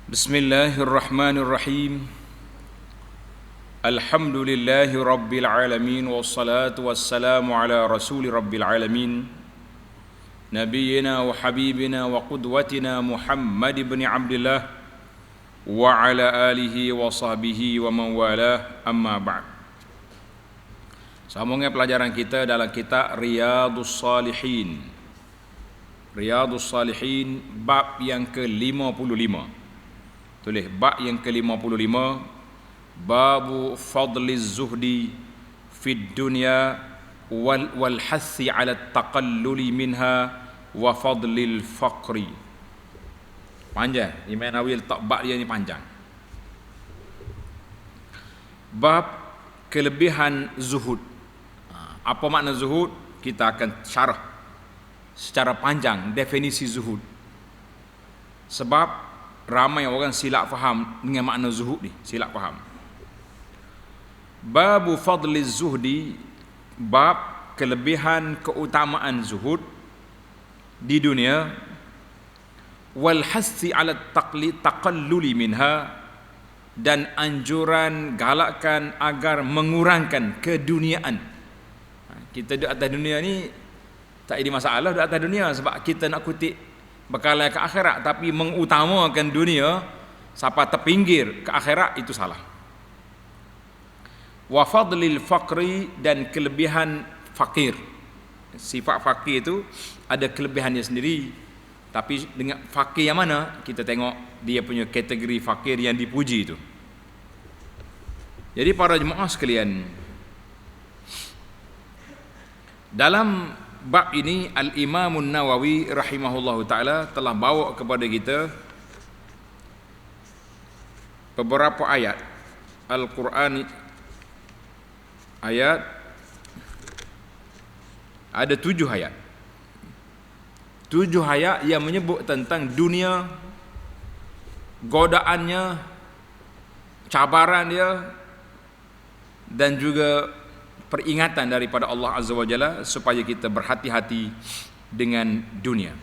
Bismillahirrahmanirrahim. Alhamdulillahi rabbil alamin, wassalatu wassalamu ala rasuli rabbil alamin, nabiyyina wa habibina wa qudwatina Muhammad ibn Abdullah wa ala alihi wa sahbihi wa man walah, amma ba'd. Sambungnya pelajaran kita dalam kitab Riyadhus Shalihin. Riyadhus Shalihin bab yang ke-55. Tulis bab yang ke-55, babu fadliz zuhdi fid dunya wal hassi ala taqalluli minha wa fadlil faqri. Panjang, Imam Nawawi letak bab dia ni panjang. Bab kelebihan zuhud. Apa makna zuhud? Kita akan syarah secara panjang definisi zuhud. Sebab ramai orang silap faham dengan makna zuhud ni, silap faham. Babu fadli zuhdi, bab kelebihan keutamaan zuhud di dunia, wal hassi ala taqalluli minha, dan anjuran galakkan agar mengurangkan keduniaan. Kita duduk atas dunia ni tak ada masalah, duduk atas dunia sebab kita nak kutip bekalan ke akhirat, tapi mengutamakan dunia sampai terpinggir ke akhirat, itu salah. Wa fadlil faqri, dan kelebihan fakir. Sifat fakir itu ada kelebihannya sendiri, tapi dengan fakir yang mana kita tengok dia punya kategori fakir yang dipuji itu. Jadi para jemaah sekalian, dalam bab ini Al-Imam Nawawi rahimahullahu ta'ala telah bawa kepada kita beberapa ayat Al-Quran. Ayat ada 7 ayat. 7 ayat yang menyebut tentang dunia, godaannya, cabaran dia, dan juga peringatan daripada Allah Azza wa Jalla supaya kita berhati-hati dengan dunia.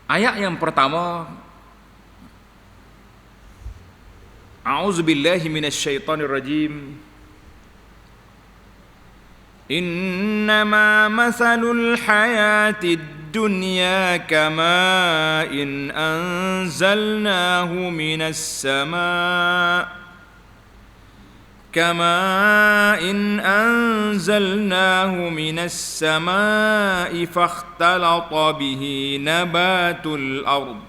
Ayat yang pertama, A'udzubillahi minasyaitonir rajim. Innama mathalul hayatid dunya kama'in anzalnahu minas sama' كما إن أنزلناه من السماء فاختلط به نبات الأرض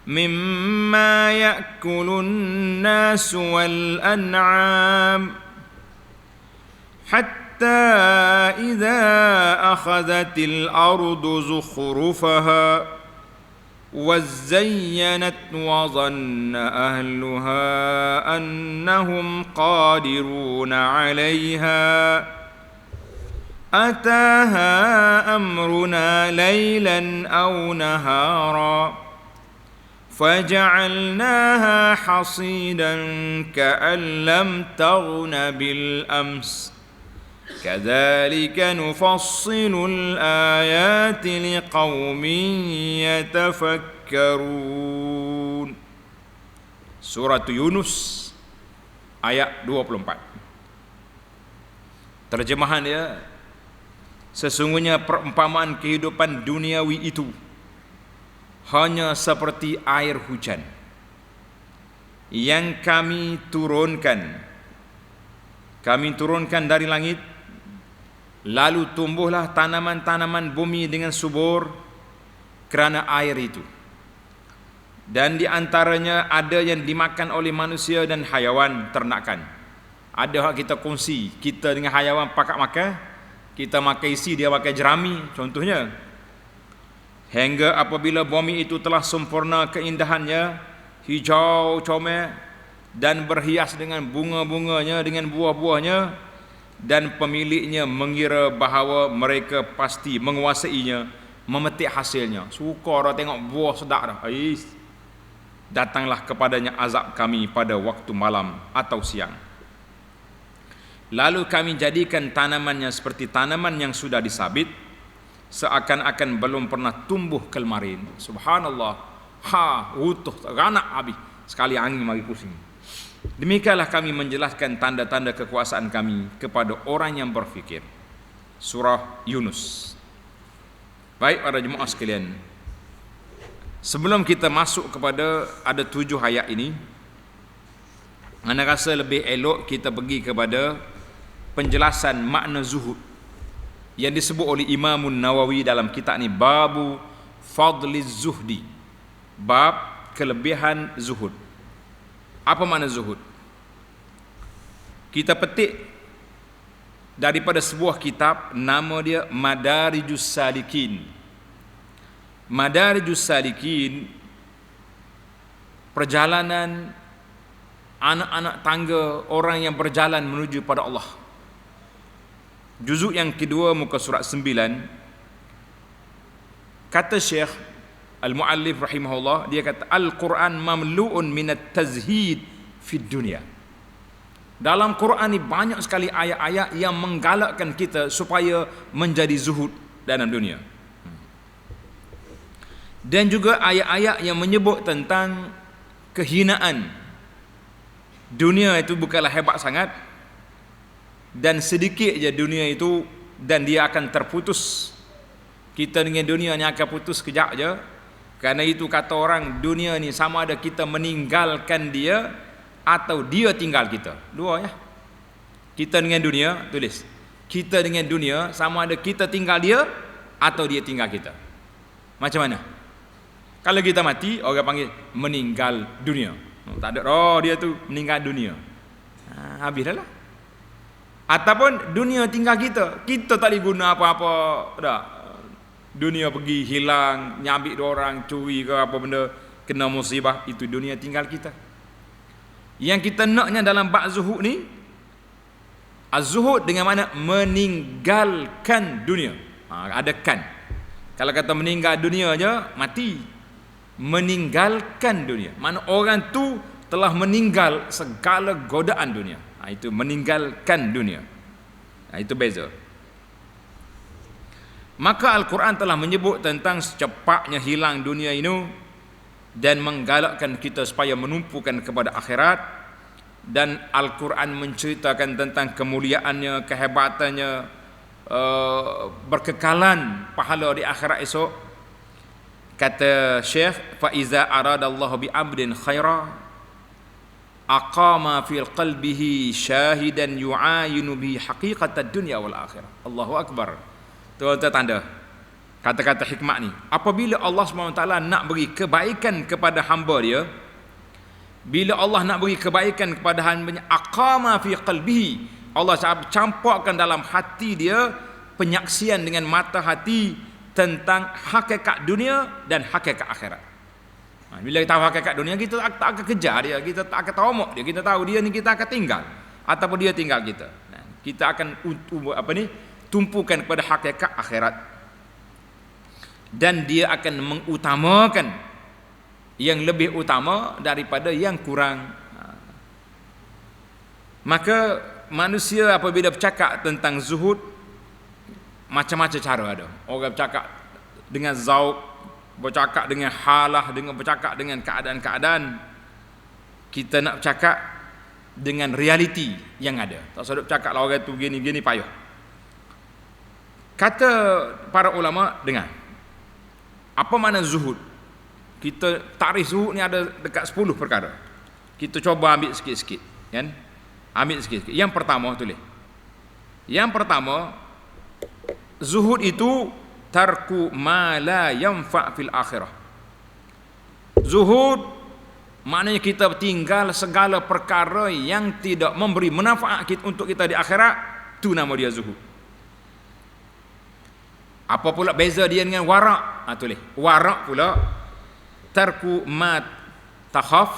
مما يأكل الناس والأنعام حتى إذا أخذت الأرض زخرفها وزينت وظن أهلها أنهم قادرون عليها أتاها أمرنا ليلا أو نهارا فجعلناها حصيدا كأن لم تغن بالأمس كذلك نفصل الآيات لقوم يتفكرون. Surah Yunus ayat 24. Terjemahan dia, sesungguhnya perumpamaan kehidupan duniawi itu hanya seperti air hujan yang kami turunkan dari langit, lalu tumbuhlah tanaman-tanaman bumi dengan subur kerana air itu. Dan di antaranya ada yang dimakan oleh manusia dan hayawan ternakan. Ada hak kita kongsi, kita dengan hayawan pakak makan, kita makan isi, dia makan jerami contohnya. Hingga apabila bumi itu telah sempurna keindahannya, hijau comel dan berhias dengan bunga-bunganya, dengan buah-buahnya, dan pemiliknya mengira bahawa mereka pasti menguasainya, memetik hasilnya. Suka dah tengok buah sedap dah. Datanglah kepadanya azab kami pada waktu malam atau siang. Lalu kami jadikan tanamannya seperti tanaman yang sudah disabit, seakan-akan belum pernah tumbuh kemarin. Subhanallah, utuh ranak habis sekali angin mari pusing. Demikianlah kami menjelaskan tanda-tanda kekuasaan kami kepada orang yang berfikir. Surah Yunus. Baik para jemaah sekalian, sebelum kita masuk kepada ada 7 ayat ini, ana rasa lebih elok kita pergi kepada penjelasan makna zuhud yang disebut oleh Imam Nawawi dalam kitab ni, Babu Fadliz Zuhdi, bab kelebihan zuhud. Apa makna zuhud? Kita petik daripada sebuah kitab, nama dia Madarijus Salikin. Madarijus Salikin, perjalanan anak-anak tangga orang yang berjalan menuju pada Allah. Juzuk yang kedua muka surat 9. Kata Syekh Al-Muallif rahimahullah, dia kata Al-Quran mamlu'un minat tazhid fid dunia. Dalam Quran ni banyak sekali ayat-ayat yang menggalakkan kita supaya menjadi zuhud dalam dunia. Dan juga ayat-ayat yang menyebut tentang kehinaan. Dunia itu bukanlah hebat sangat, dan sedikit je dunia itu, dan dia akan terputus. Kita dengan dunia ni akan putus kejap je. Kerana itu kata orang, dunia ni sama ada kita meninggalkan dia atau dia tinggal kita. Dua ya. Kita dengan dunia, tulis. Kita dengan dunia sama ada kita tinggal dia atau dia tinggal kita. Macam mana? Kalau kita mati, orang panggil meninggal dunia. Tak ada dia tu meninggal dunia. Habis dah lah. Ataupun dunia tinggal kita. Kita tak boleh guna apa-apa dah. Dunia pergi hilang, nyabik orang, curi ke apa benda, kena musibah, itu dunia tinggal kita. Yang kita naknya dalam bab zuhud ni, az-zuhud dengan mana meninggalkan dunia. Ada kan. Kalau kata meninggal dunia je, mati. Meninggalkan dunia, mana orang tu telah meninggal segala godaan dunia. Itu meninggalkan dunia. Itu beza. Maka Al-Quran telah menyebut tentang secepatnya hilang dunia ini dan menggalakkan kita supaya menumpukan kepada akhirat. Dan Al-Quran menceritakan tentang kemuliaannya, kehebatannya, berkekalan pahala di akhirat esok. Kata Syekh, fa iza aradallahu bi amrin khaira aqama fil qalbihi syahidan yu'ayinu bi haqiqatad dunya wal akhirah. Allahu akbar. Tu tanda kata-kata hikmah ni. Apabila Allah SWT nak beri kebaikan kepada hamba dia, bila Allah nak beri kebaikan kepada hamba-Nya, aqama fi qalbihi, Allah campurkan dalam hati dia penyaksian dengan mata hati tentang hakikat dunia dan hakikat akhirat. Bila kita tahu hakikat dunia, kita tak akan kejar dia, kita tak akan tamak dia, kita tahu dia ni kita akan tinggal ataupun dia tinggal kita. Kita akan tumpukan kepada hakikat akhirat, dan dia akan mengutamakan yang lebih utama daripada yang kurang. Maka manusia apabila bercakap tentang zuhud, macam-macam cara ada. Orang bercakap dengan zauq, bercakap dengan halah, dengan bercakap dengan keadaan-keadaan. Kita nak bercakap dengan realiti yang ada. Tak usah bercakap lah orang tu gini-gini payah. Kata para ulama, dengar. Apa makna zuhud? Kita takrif zuhud ni ada dekat 10 perkara. Kita cuba ambil sikit-sikit, kan? Ambil sikit-sikit. Yang pertama tulis. Yang pertama, zuhud itu tarku ma la yanfa' fil akhirah. Zuhud maknanya kita tinggal segala perkara yang tidak memberi manfaat untuk kita di akhirat. Itu nama dia zuhud. Apa pula beza dia dengan wara'? Tulis. Wara' pula tarku ma takhaf,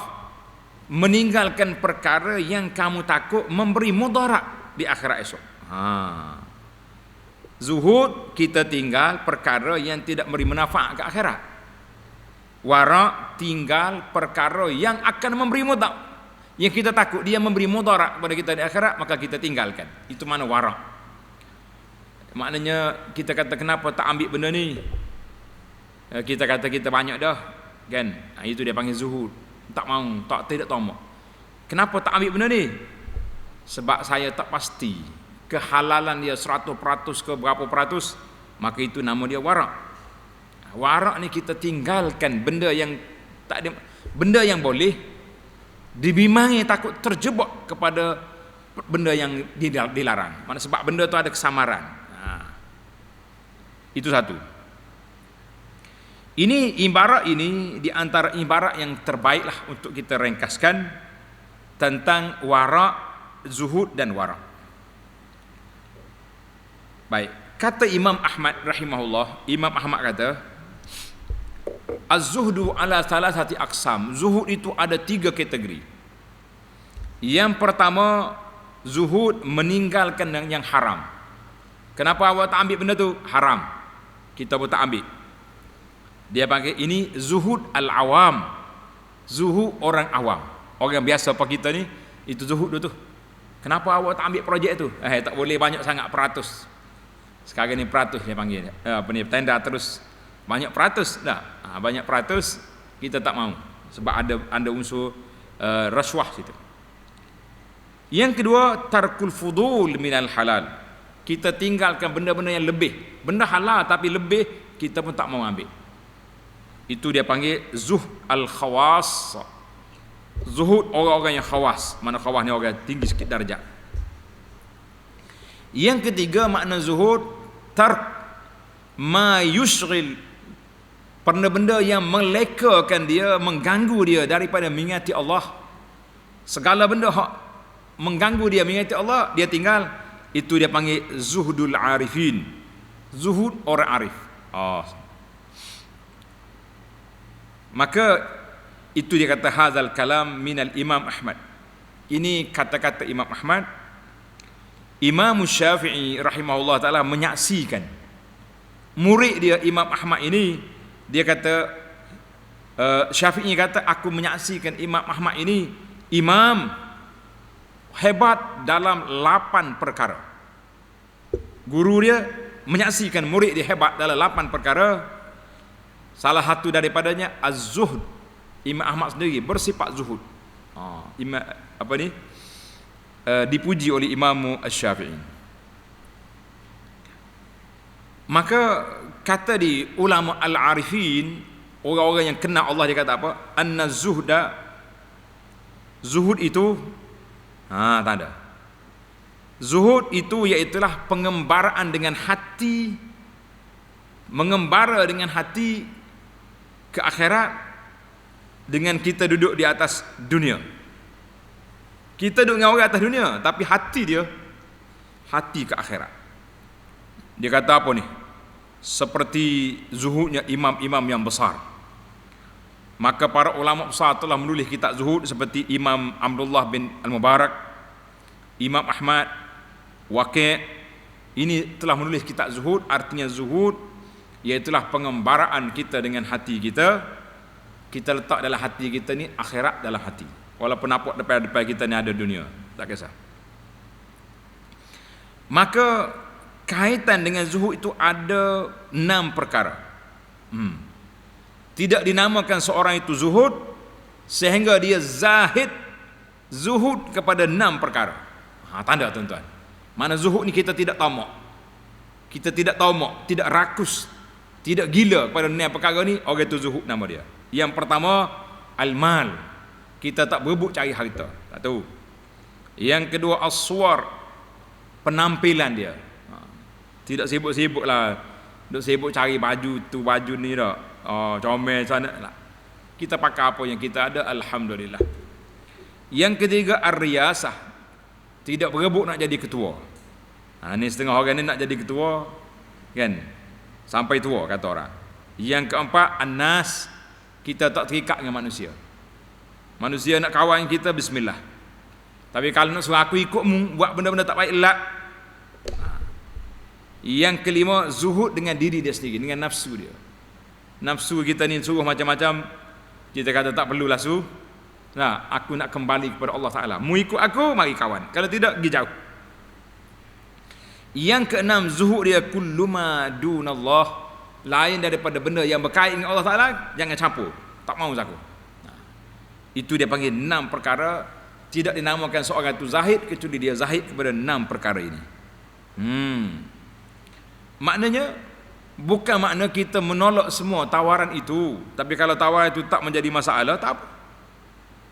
meninggalkan perkara yang kamu takut memberi mudarat di akhirat esok. Zuhud kita tinggal perkara yang tidak memberi manfaat ke akhirat. Wara' tinggal perkara yang akan memberi mudarat, yang kita takut dia memberi mudarat kepada kita di akhirat, maka kita tinggalkan. Itu mana wara'. Maknanya kita kata kenapa tak ambil benda ni? Kita kata kita banyak dah, kan? Itu dia panggil zuhud. Tak mau, tidak tamak. Kenapa tak ambil benda ni? Sebab saya tak pasti kehalalan dia 100% ke berapa peratus, maka itu nama dia warak. Warak ni kita tinggalkan benda yang tak ada, benda yang boleh, dibimbingi takut terjebak kepada benda yang dilarang. Mana sebab benda tu ada kesamaran. Itu satu. Ini ibarat ini di antara ibarat yang terbaiklah untuk kita ringkaskan tentang warak, zuhud dan warak. Baik, kata Imam Ahmad rahimahullah, Imam Ahmad kata az-zuhdu ala thalathati aqsam. Zuhud itu ada 3 kategori. Yang pertama, zuhud meninggalkan yang haram. Kenapa awak tak ambil benda tu? Haram. Kita pun tak ambil. Dia panggil ini zuhud al-awam. Zuhud orang awam. Orang biasa apa kita ni, itu zuhud tu. Kenapa awak tak ambil projek tu? Tak boleh banyak sangat peratus. Sekarang ni peratus dia panggil. Tenda terus banyak peratus dah. Banyak peratus kita tak mau sebab ada unsur rasuah situ. Yang kedua, tarkul fudul minal halal. Kita tinggalkan benda-benda yang lebih. Benda halal tapi lebih kita pun tak mau ambil. Itu dia panggil zuh al-khawas. Zuhud orang-orang yang khawas. Mana khawas ni orang tinggi sikit darjat. Yang ketiga makna zuhud, tark ma yushghil, benda-benda yang melekakan dia, mengganggu dia daripada mengingati Allah. Segala benda hak mengganggu dia mengingati Allah, dia tinggal. Itu dia panggil zuhdul arifin. Zuhud orang arif. Maka itu dia kata hadzal kalam minal Imam Ahmad. Ini kata-kata Imam Ahmad. Imam Syafi'i rahimahullah ta'ala menyaksikan murid dia Imam Ahmad ini. Dia kata Syafi'i kata, aku menyaksikan Imam Ahmad ini imam hebat dalam 8 perkara. Guru dia menyaksikan murid dia hebat dalam 8 perkara. Salah satu daripadanya az-zuhd. Imam Ahmad sendiri bersifat zuhud. Dipuji oleh Imam Asy-Syafi'i. Maka kata di ulama al-arifin, orang-orang yang kenal Allah, dia kata apa? Anna zuhda, zuhud itu tak ada. Zuhud itu iaitulah pengembaraan dengan hati, mengembara dengan hati ke akhirat dengan kita duduk di atas dunia. Kita duduk dengan orang atas dunia, tapi hati dia, hati ke akhirat. Dia kata apa ni? Seperti zuhudnya imam-imam yang besar. Maka para ulama besar telah menulis kitab zuhud seperti Imam Abdullah bin Al-Mubarak, Imam Ahmad, Waqi'. Ini telah menulis kitab zuhud. Artinya zuhud iaitulah pengembaraan kita dengan hati kita. Kita letak dalam hati kita ni akhirat dalam hati. Walaupun nampak depan kita ni ada dunia, tak kisah. Maka kaitan dengan zuhud itu ada 6 perkara. Tidak dinamakan seorang itu zuhud sehingga dia zahid, zuhud kepada 6 perkara. Tanda tuan-tuan. Mana zuhud ni kita tidak tamak. Kita tidak tamak, tidak rakus, tidak gila kepada 6 perkara ni, orang itu zuhud nama dia. Yang pertama, al-mal. Kita tak berebut cari harta, tak tahu. Yang kedua, as-suwar, penampilan dia. Tidak sibuk-sibuk lah, duk sibuk cari baju tu baju ni dah. Comel sana lah. Kita pakai apa yang kita ada, alhamdulillah. Yang ketiga, ar-riyasah. Tidak berebut nak jadi ketua. Ni setengah orang ni nak jadi ketua, kan? Sampai tua kata orang. Yang keempat, an-nas. Kita tak terikat dengan manusia. Manusia nak kawan kita, bismillah. Tapi kalau nak suruh aku ikutmu buat benda-benda tak baik, elak. Yang kelima, zuhud dengan diri dia sendiri, dengan nafsu dia. Nafsu kita ni suruh macam-macam, kita kata tak perlulah suruh. Aku nak kembali kepada Allah Ta'ala. Mu ikut aku, mari kawan. Kalau tidak, pergi jauh. Yang keenam, zuhud dia kullu ma dunallah, lain daripada benda yang berkait dengan Allah Taala jangan campur, tak mau aku. Itu dia panggil 6 perkara. Tidak dinamakan seorang itu zahid kecuali dia zahid kepada 6 perkara ini. Maknanya bukan makna kita menolak semua tawaran itu, tapi kalau tawaran itu tak menjadi masalah, tak apa.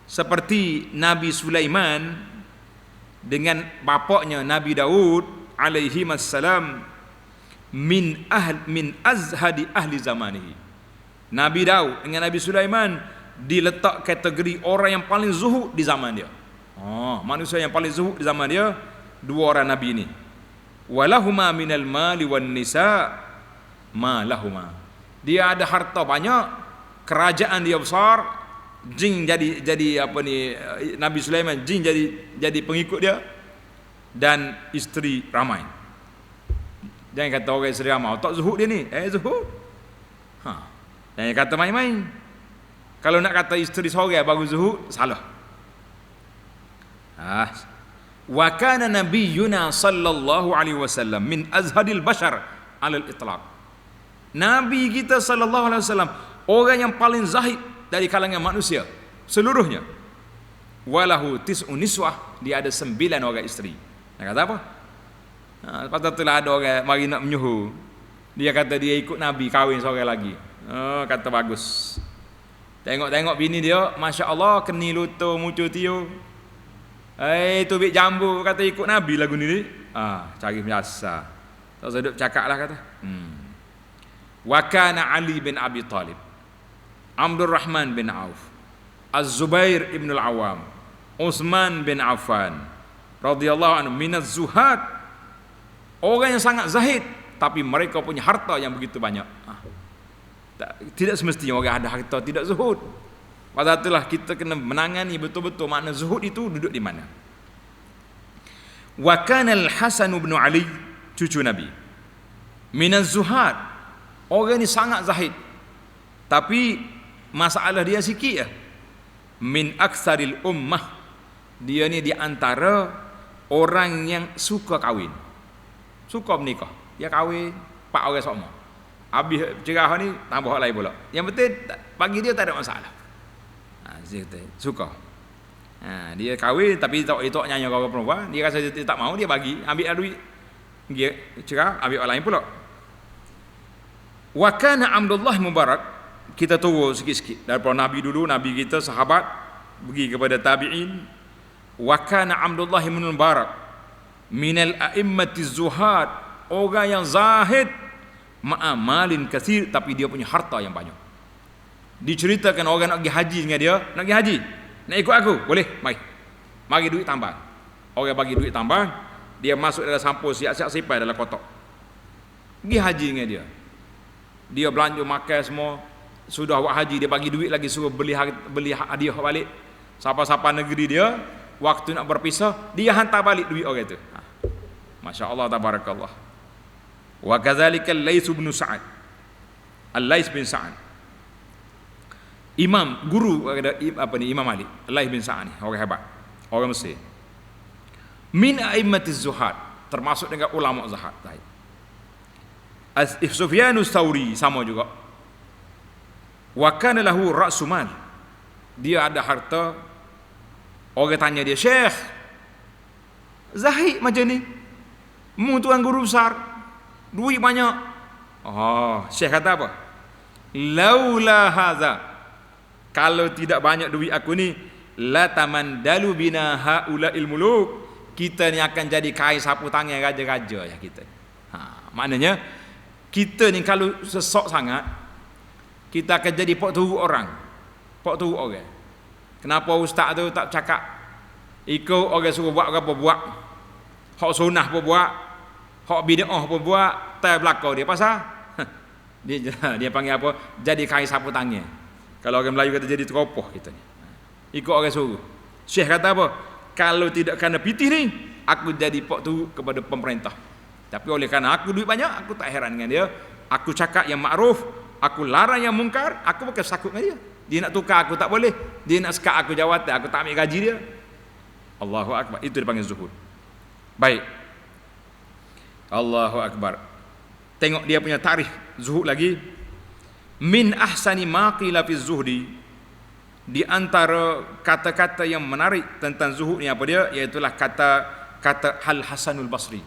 Seperti Nabi Sulaiman dengan bapaknya Nabi Daud alaihi wassalam, min azhadi ahli zamanihi. Nabi Daud dengan Nabi Sulaiman diletak kategori orang yang paling zuhud di zaman dia. Manusia yang paling zuhud di zaman dia, dua orang Nabi ini. Walahuma minal mali wan nisa ma lahuma. Dia ada harta banyak, kerajaan dia besar, jin jadi apa ni, Nabi Sulaiman jin jadi pengikut dia, dan isteri ramai. Jangan kata orang isteri ramai tak zuhud dia ni. Zuhud. Jangan kata main-main. Kalau nak kata isteri seorang baru zuhud, salah. Wa kana nabiyyuna sallallahu alaihi wasallam min azhadil bashar alal itlaq. Nabi kita sallallahu alaihi wasallam orang yang paling zahid dari kalangan manusia seluruhnya. Walahu tis'un niswah, dia ada 9 orang isteri. Nak kata apa? Lepas tu lah ada orang mari nak menyuruh, dia kata dia ikut Nabi kahwin seorang lagi. Kata bagus. Tengok bini dia, Masya Allah, keni lutut mucu tiu. Tubik jambu, kata ikut Nabi lagu ni. Cari biasa. Tak sedap cakap lah kata. Wa kana Ali bin Abi Talib, Abdul Rahman bin Auf, Az-Zubair ibn al-Awam, Utsman bin Affan radhiyallahu anhu minaz zuhad. Orang yang sangat zahid, tapi mereka punya harta yang begitu banyak. Tidak semestinya orang ada harta tidak zuhud. Pada itulah kita kena menangani betul-betul makna zuhud itu duduk di mana. Wa kana al-Hasan bin Ali, cucu Nabi, minaz zuhad. Orang ni sangat zahid, tapi masalah dia sikit ya. Min aksaril ummah, dia ni di antara orang yang suka kahwin, suka menikah. Dia kahwin 4 orang sama. Habis cerah ni tambah lain pula. Yang penting bagi dia tak ada masalah. Dia suka. Dia kahwin tapi dia tak nyanyi orang perempuan. Dia rasa dia tak mau, dia bagi, ambil duit. Dia cerah, ambil orang lain pula. Wa kana Abdullah Mubarak, kita turun sikit-sikit daripada Nabi dulu, Nabi kita sahabat, pergi kepada tabi'in. Wa kana Abdullah bin Mubarak minal a'immatiz zuhad, orang yang zahid ma'amalin katsir, tapi dia punya harta yang banyak. Diceritakan orang nak pergi haji dengan dia, nak pergi haji, nak ikut aku, boleh, mari duit tambah. Orang bagi duit tambah, dia masuk dalam sampul, siap-siap simpan dalam kotak, pergi haji dengan dia. Dia belanja makan semua, sudah buat haji, dia bagi duit lagi, suruh beli hadiah balik. Siapa-siapa negeri dia, waktu nak berpisah, dia hantar balik duit orang itu. Masya Allah, tabarakallah. Wa kadzalika Al-Laits bin Sa'ad, Al-Laits bin Sa'ad, imam guru apa ni, Imam Malik. Al-Laits bin Sa'ad ni orang hebat, orang Mesir. Min a'immatiz zuhad, termasuk dengan ulama zuhad. Sufyanus Tsauri sama juga. Wa kana lahu ra'su mal, dia ada harta. Orang tanya dia, Syekh, zahid macam ni, mu tuan guru besar, duit banyak. Syekh kata apa? Laula hadza, kalau tidak banyak duit aku ni, la tamandalu bina haula'il muluk, kita ni akan jadi kain sapu tangan raja-raja ya kita. Maknanya kita ni kalau sesok sangat, kita akan jadi pok turut orang. Kenapa ustaz tu tak cakap ikut orang suruh buat apa buat, hak sunnah pun buat, hak bid'ah pun buat, tak belakang dia pasal dia panggil apa, jadi kain sapu tangan. Kalau orang Melayu kata jadi teropoh kita ni, ikut orang suruh. Syekh kata apa, kalau tidak kerana pitih ni, aku jadi pok turut kepada pemerintah. Tapi oleh kerana aku duit banyak, aku tak heran dengan dia. Aku cakap yang makruf, aku larang yang mungkar, aku bukan sakut dengan dia. Dia nak tukar aku tak boleh, dia nak sekat aku jawatan, aku tak ambil gaji dia. Allahu Akbar, itu dipanggil zuhud. Baik. Allahu akbar. Tengok dia punya tarikh zuhud lagi. Min ahsani ma qila fi zuhdi, di antara kata-kata yang menarik tentang zuhud ni apa dia, iaitu kata Al Hasanul Basri.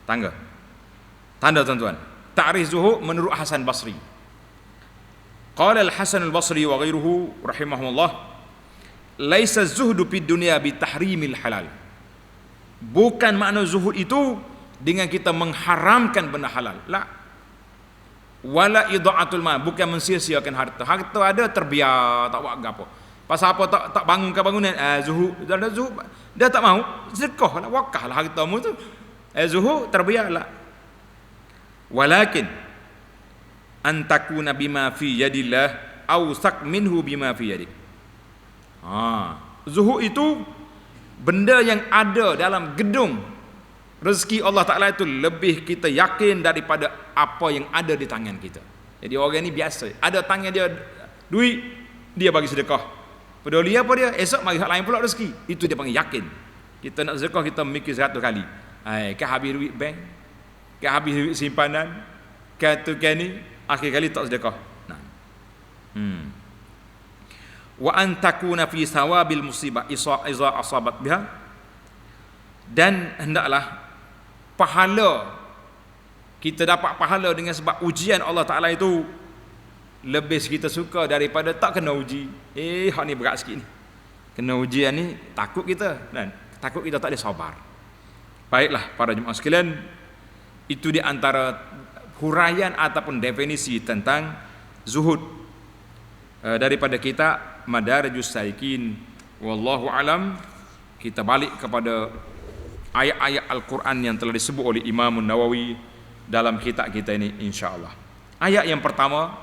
Tanda tuan-tuan, ta'rif zuhud menurut Hasan Basri. Qala Al Hasanul Basri wa ghairuhu rahimahullah, laisa zuhdu fid dunya bi tahrimil halal. Bukan makna zuhud itu dengan kita mengharamkan benda halal. La. Wala idaatul mal, bukan mensia-siakan harta. Harta ada terbiar, tak buat apa. Pasal apa tak bangunkan bangunan? Zuhud, ada zuhud. Dia tak mau, sedekah lah, wakah lah hartamu tu. Zuhud terbiarlah. Walakin antakuna bima fi yadillah awsaq minhu bima fi yadik. Zuhud itu benda yang ada dalam gedung rezeki Allah Ta'ala itu lebih kita yakin daripada apa yang ada di tangan kita. Jadi orang ni biasa, ada tangan dia duit, dia bagi sedekah. Peduli apa dia? Esok mari hak lain pula rezeki. Itu dia panggil yakin. Kita nak sedekah, kita mikir 100 kali. Ke habis duit bank, ke habis duit simpanan, ke tu ke ni, akhir kali tak sedekah. Wa antakuna fi sawabil musibah iza asabat biha, dan hendaklah pahala, kita dapat pahala dengan sebab ujian Allah Ta'ala itu lebih kita suka daripada tak kena uji. Hak ni berat sikit ni, kena ujian ni takut kita, dan takut kita tak boleh sabar. Baiklah para jemaah sekalian, itu di antara huraian ataupun definisi tentang zuhud daripada kita Madarijus Salikin. Wallahu alam. Kita balik kepada ayat-ayat Al-Quran yang telah disebut oleh Imam Nawawi dalam kitab kita ini, insya-Allah. Ayat yang pertama,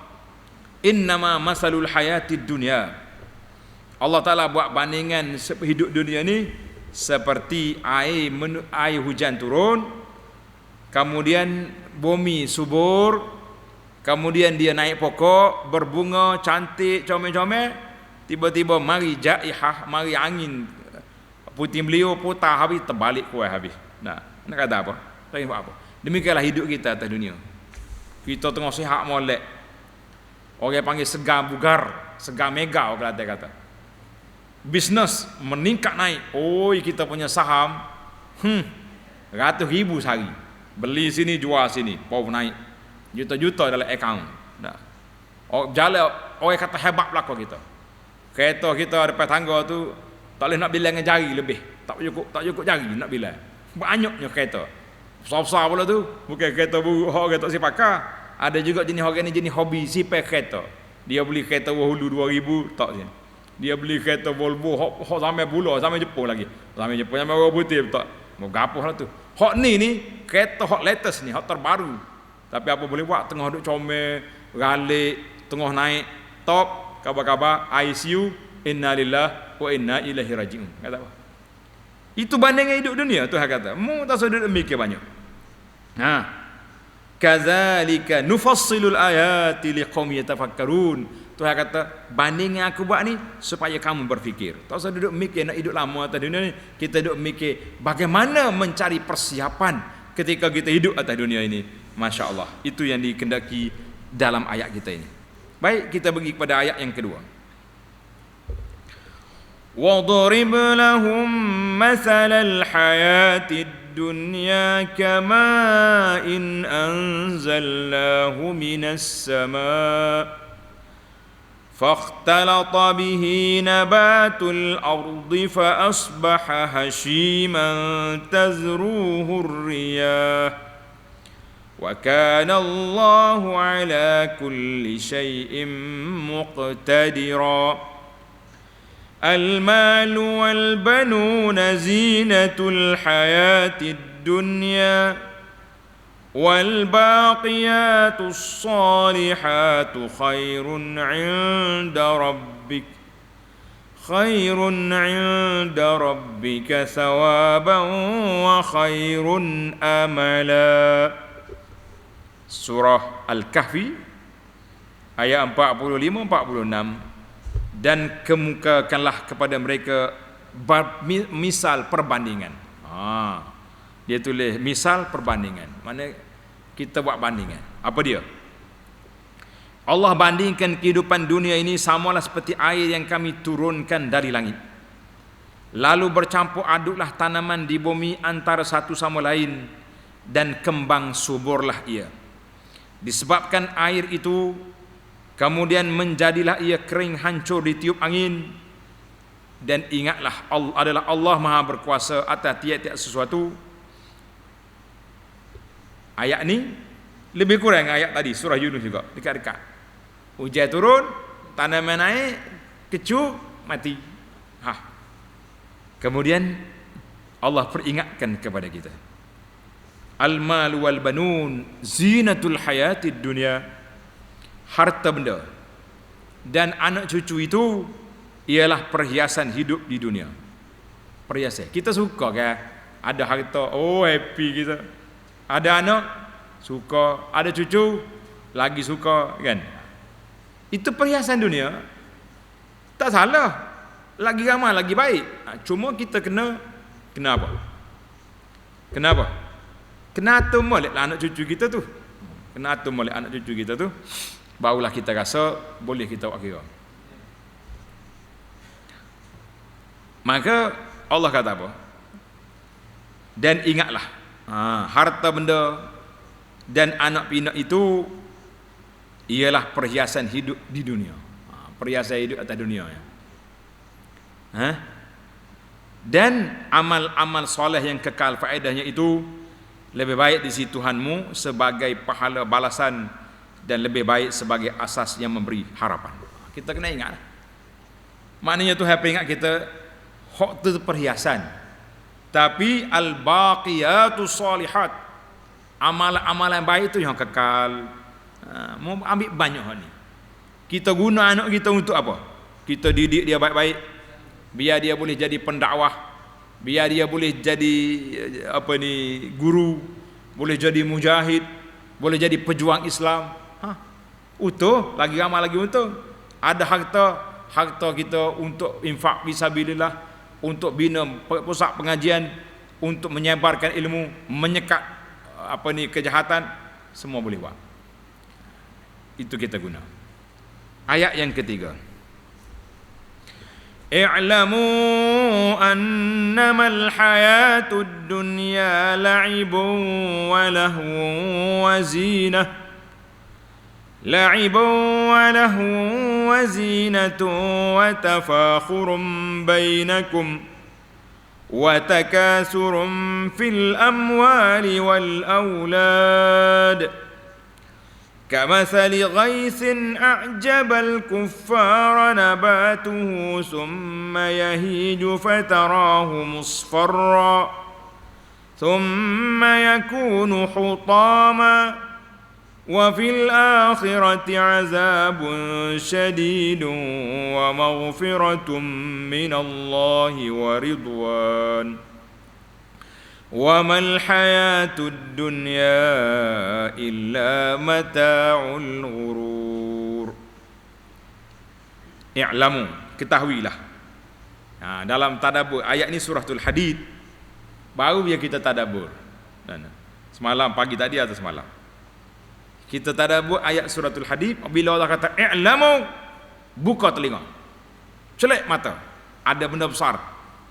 innama masalul hayatid dunya. Allah Ta'ala buat bandingan hidup dunia ni seperti air hujan turun, kemudian bumi subur, kemudian dia naik pokok, berbunga, cantik, comel-comel, tiba-tiba mari jaihah, mari angin, puting beliau putar habis, terbalik kuat habis. Nak kata apa? Tak buat apa. Demikianlah hidup kita atas dunia. Kita tengah sihat molek. Orang panggil segar bugar, segar mega orang kata. Bisnes meningkat naik. Kita punya saham ratus ribu sehari. Beli sini, jual sini, pau naik. Juta-juta dalam akaun. Jalan orang kata hebat belakang kita. Kereta kita depan tangga tu tak boleh nak bilang dengan jari lebih. Tak cukup jari nak bilang. Banyaknya kereta. Besar-besar pula tu. Bukan kereta buruk, orang tak sipakar. Ada juga jenis orang ni jenis hobi sipai kereta. Dia beli kereta Wahulu 2000 tak sini. Dia beli kereta Volvo hok sampai pula, sampai Jepun lagi. Sampai Jepun sampai orang putih tak. Mau gapo lah tu. Hok ni kereta hok latest ni, hok terbaru. Tapi apa boleh buat, tengah duk comel, ralik, tengah naik top, kabar-kabar ICU, innalillahi wa inna ilaihi raji'un. Kata apa? Itu bandingan hidup dunia tu kata. Mu tak usah duduk mikir banyak. Kadzalika nufassilul ayati liqaumin yatafakkarun. Tuhan kata, bandingan aku buat ni supaya kamu berfikir. Tak usah duduk mikir nak hidup lama atas dunia ni. Kita duduk mikir bagaimana mencari persiapan ketika kita hidup atas dunia ini. Masya Allah. Itu yang dikendaki dalam ayat kita ini. Baik, kita pergi kepada ayat yang kedua. وَضْرِبْ لَهُمْ مَثَلَ الْحَيَاةِ الدُّنْيَا كَمَاءٍ أَنزَلْنَاهُ مِنَ السَّمَاءِ فَاخْتَلَطَ بِهِ نَبَاتُ الْأَرْضِ فَأَصْبَحَ هَشِيمًا تَذْرُوهُ الرِّيَاحُ وَكَانَ اللَّهُ عَلَى كُلِّ شَيْءٍ مُقْتَدِرًا المال والبنون زينة الحياة الدنيا والباقيات الصالحات خير عند ربك ثوابا وخير أملا. Surah Al-Kahfi ayat 45-46. Dan kemukakanlah kepada mereka misal perbandingan. Dia tulis misal perbandingan. Mana kita buat bandingan. Apa dia? Allah bandingkan kehidupan dunia ini samalah seperti air yang kami turunkan dari langit. Lalu bercampur aduklah tanaman di bumi antara satu sama lain dan kembang suburlah ia. Disebabkan air itu kemudian menjadilah ia kering hancur ditiup angin. Dan ingatlah Allah adalah Allah Maha berkuasa atas tiap-tiap sesuatu. Ayat ni lebih kurang ayat tadi surah Yunus juga, dekat-dekat. Hujan turun, tanaman naik, kecup, mati. Kemudian Allah peringatkan kepada kita. Al-malu wal banun zinatul hayatid dunya. Harta benda dan anak cucu itu ialah perhiasan hidup di dunia. Perhiasan. Kita suka kan? Ada harta, oh happy kita. Ada anak, suka. Ada cucu, lagi suka kan? Itu perhiasan dunia. Tak salah. Lagi ramai, lagi baik. Cuma kita kena apa? Kenapa? Kena atur molek lah anak cucu kita tu. Kena atur molek anak cucu kita tu. Barulah kita rasa boleh kita buat kira. Maka Allah kata apa? Dan ingatlah, harta benda dan anak pinak itu ialah perhiasan hidup di dunia. Perhiasan hidup atas dunia ya. Dan amal-amal soleh yang kekal faedahnya itu lebih baik di sisi Tuhanmu sebagai pahala balasan dan lebih baik sebagai asas yang memberi harapan. Kita kena ingat. Maknanya Tuhan ingat kita hak itu perhiasan. Tapi al-baqiyatus salihat, amalan-amalan baik itu yang kekal. Mau ambil banyak ni. Kita guna anak kita untuk apa? Kita didik dia baik-baik, biar dia boleh jadi pendakwah, biar dia boleh jadi guru, boleh jadi mujahid, boleh jadi pejuang Islam. Utuh, lagi ramai lagi untung. Ada harta kita untuk infak fisabilillah, untuk bina pusat pengajian, untuk menyebarkan ilmu, menyekat kejahatan, semua boleh buat. Itu kita guna. Ayat yang ketiga. I'lamu annamal hayatud dunya la'ibun wa lahwun wa zinah. لعب ولهو وزينة وتفاخر بينكم وتكاثر في الأموال والأولاد كمثل غيث أعجب الكفار نباته ثم يهيج فتراه مصفرا ثم يكون حطاما وفي الآخرة عذاب شديد ومغفرة من الله ورضوان وما الحياة الدنيا إلا متاع الغرور. I'lamu, ketahuilah. Dalam tadabbur ayat ini suratul Hadid, baru biar kita tadabbur. Semalam pagi tadi atau semalam kita tadabbur ayat suratul Hadid. Bila Allah kata i'lamu, buka telinga, celek mata, ada benda besar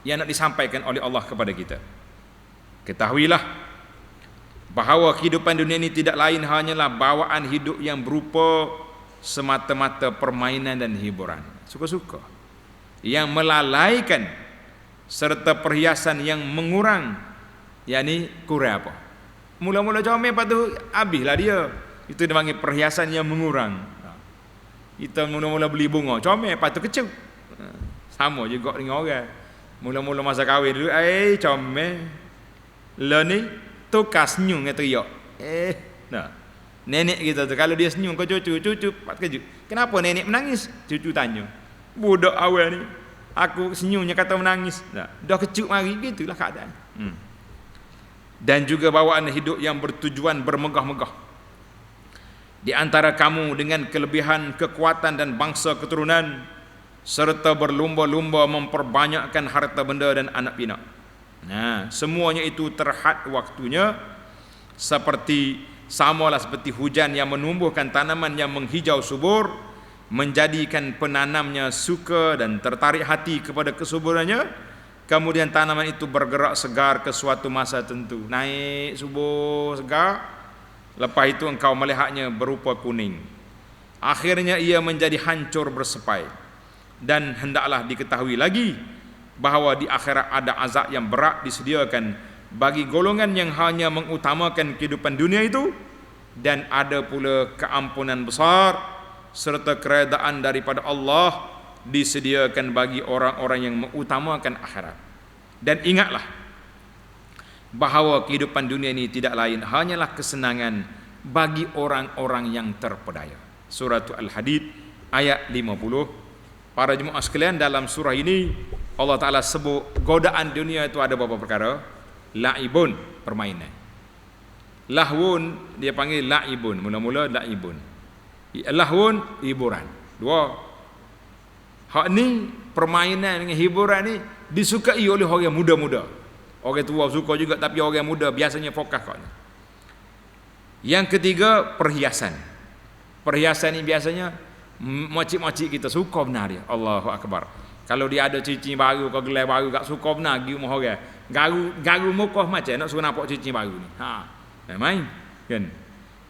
yang nak disampaikan oleh Allah kepada kita. Ketahuilah bahawa kehidupan dunia ini tidak lain hanyalah bawaan hidup yang berupa semata-mata permainan dan hiburan, suka-suka, yang melalaikan, serta perhiasan yang mengurang. Yakni kurang apa? Mula-mula comel, lepas tu habislah dia. Itu dipanggil perhiasan yang mengurang. Kita mula-mula beli bunga comel, lepas tu kecup. Sama juga dengan orang. Mula-mula masa kahwin dulu, comel. Lah ni tukar senyum kata teriak. Nenek kita tu kalau dia senyum kau cucu pat kejut. Kenapa nenek menangis? Cucu tanya. Budak awal ni, aku senyumnya kata menangis. Dah kecup mari, gitulah keadaan. Dan juga bawaan hidup yang bertujuan bermegah-megah di antara kamu dengan kelebihan kekuatan dan bangsa keturunan, serta berlumba-lumba memperbanyakkan harta benda dan anak pinak. Nah, semuanya itu terhad waktunya, samalah seperti hujan yang menumbuhkan tanaman yang menghijau subur, menjadikan penanamnya suka dan tertarik hati kepada kesuburannya. Kemudian tanaman itu bergerak segar ke suatu masa tentu, naik subur segar. Lepas itu engkau melihatnya berupa kuning. Akhirnya ia menjadi hancur bersepai. Dan hendaklah diketahui lagi bahawa di akhirat ada azab yang berat disediakan bagi golongan yang hanya mengutamakan kehidupan dunia itu, dan ada pula keampunan besar serta keredaan daripada Allah disediakan bagi orang-orang yang mengutamakan akhirat. Dan ingatlah bahawa kehidupan dunia ini tidak lain hanyalah kesenangan bagi orang-orang yang terpedaya. Surah Al-Hadid ayat 50. Para jemaah sekalian, dalam surah ini Allah Ta'ala sebut godaan dunia itu ada beberapa perkara. La'ibun, permainan. Lahwun, dia panggil la'ibun, mula-mula la'ibun. Lahwun, hiburan. Dua. Hak ni, permainan dengan hiburan ni disukai oleh orang muda-muda. Orang tua suka juga, tapi orang muda biasanya fokus kat ni. Yang ketiga, perhiasan. Perhiasan ni biasanya makcik-makcik kita suka benar dia. Allahu Akbar. Kalau dia ada cincin baru, kau gelar baru, tak suka benar pergi rumah orang. Garu muka macam nak suruh nampak cincin baru ni. Main kan.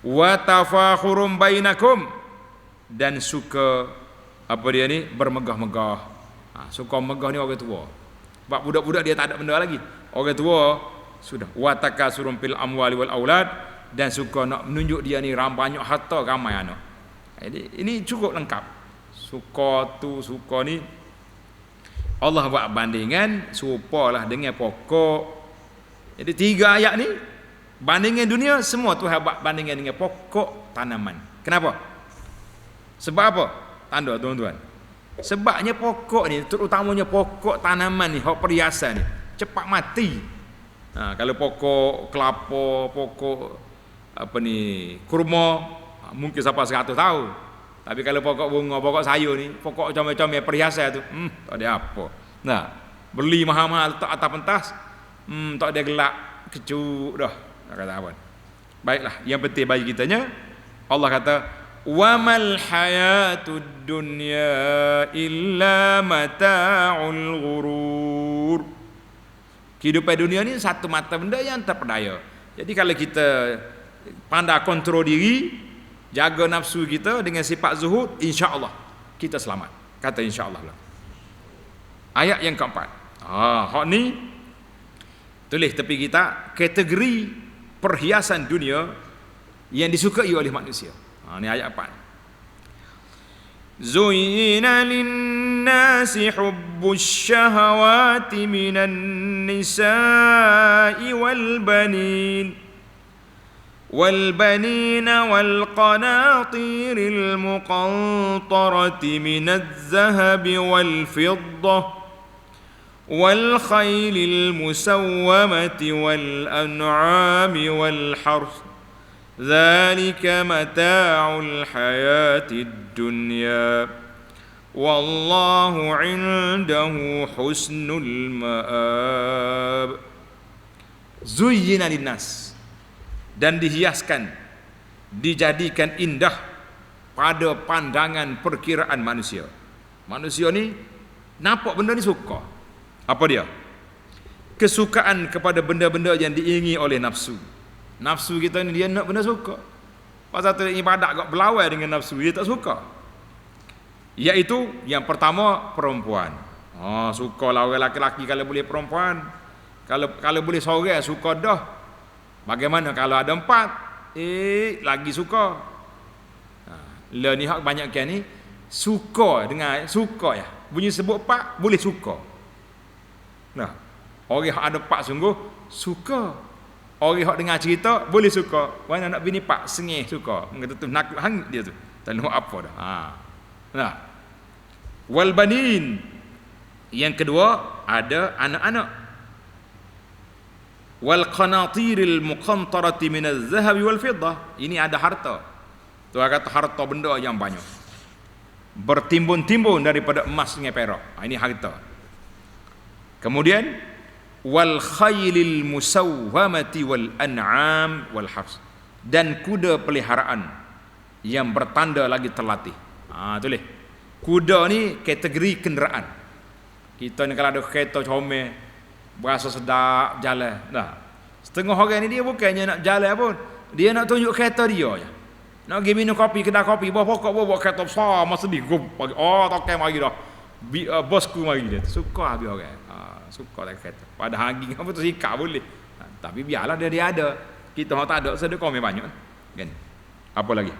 Wa tafakhurum bainakum, dan suka apa dia ni, bermegah-megah. Suka megah ni orang tua. Sebab budak-budak dia tak ada benda lagi. Orang tua sudah wa takasurum fil amwali wal aulad, dan suka nak menunjuk dia ni banyak harta, ramai anak. Jadi ini cukup lengkap. Suka tu, suka ni Allah buat bandingan serupalah dengan pokok. Jadi 3 ayat ni bandingan dunia, semua Tuhan buat bandingan dengan pokok tanaman. Kenapa? Sebab apa? Tanda tuan-tuan. Sebabnya pokok ni, terutamanya pokok tanaman ni, hak perhiasan ni, cepat mati. Kalau pokok kelapa, pokok apa ni, kurma, mungkin sampai 100 tahun. Tapi kalau pokok bunga, pokok sayur ni, pokok comel-comel perhiasan tu, tak ada apa. Nah, beli mahal-mahal letak atas pentas, tak ada gelak, kecuk dah. Tak kata apa. Baiklah, yang penting bagi kitanya, Allah kata, wa mal hayatud dunya illa mata'ul ghurur. Kehidupan dunia ni satu mata benda yang terpedaya. Jadi kalau kita pandai kontrol diri, jaga nafsu kita dengan sifat zuhud, insya-Allah kita selamat. Kata insya-Allah lah. Ayat yang keempat. Hak ni tulis tepi kita, kategori perhiasan dunia yang disukai oleh manusia. Ni ayat 4. Zuyyina lin-nasi hubbus syahawati minan nisa'i wal banin والبنين والقناطير المقنطرة من الذهب والفضة والخيل المسومة والأنعام والحرث ذلك متاع الحياة الدنيا والله عنده حسن المآب. زين للناس, dan dihiaskan, dijadikan indah pada pandangan perkiraan manusia. Manusia ni nampak benda ni suka. Apa dia? Kesukaan kepada benda-benda yang diingini oleh nafsu. Nafsu kita ni dia nak benda suka. Pasal tu ibadat agak berlawan dengan nafsu, dia tak suka. Iaitu yang pertama, perempuan. Sukalah orang lelaki kalau boleh perempuan. Kalau boleh seorang suka dah. Bagaimana kalau ada 4? Lagi suka. Ni hak banyak kan ni suka dengan suka ya. Bunyi sebut 4 boleh suka. Nah, orang hak ada 4 sungguh suka. Orang hak dengar cerita boleh suka. Mana nak bini 4 sengih suka. Mengata tu nakut hang dia tu. Tak nak apa dah. Nah. Wal banin. Yang kedua ada anak-anak. Wal qanatiril muqantarati minaz zahabi wal fiddah. Ini ada harta. Tuhan kata harta benda yang banyak, bertimbun-timbun daripada emas dengan perak. Ini harta. Kemudian wal khaylil musawwamati wal an'am wal hafs, dan kuda peliharaan yang bertanda lagi terlatih. Tulis. Kuda ni kategori kenderaan. Kita ni kalau ada kereta comel, berasa sedap jalan. Nah, setengah orang ni dia bukannya nak jalan pun, dia nak tunjuk kereta dia je. Nak pergi minum kopi, kedai kopi, bawa pokok, bawa kereta besar, masa di gum pagi. Tokai mari dah. Bosku mari dia. Suka habis orang. Suka tak kereta. Pada hagi apa tu sikap boleh. Tapi biarlah dia ada. Kita orang tak ada, sedekah banyak kan. Apa lagi?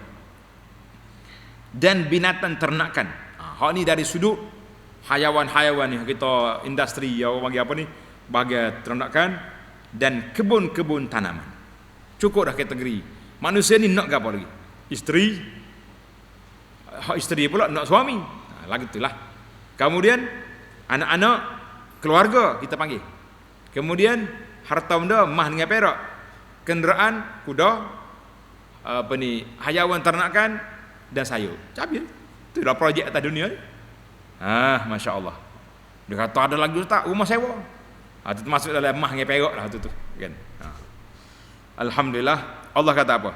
Dan binatang ternakan. Hak ni dari sudut hayawan-hayawan ni, kita industri orang bagi apa ni? Bagi ternakan dan kebun-kebun tanaman. Cukup dah kategori. Manusia ni nak apa lagi? Isteri. Hak isteri pula nak suami. Lagi itulah. Kemudian anak-anak, keluarga kita panggil. Kemudian harta benda, emas dengan perak. Kenderaan, kuda, hayawan ternakan dan sayur. Cabil. Itulah projek atas dunia ni. Masya Allah. Dia kata ada lagi tak rumah sewa. Itu termasuk dalam emas dengan perak lah tu kan. Alhamdulillah. Allah kata apa?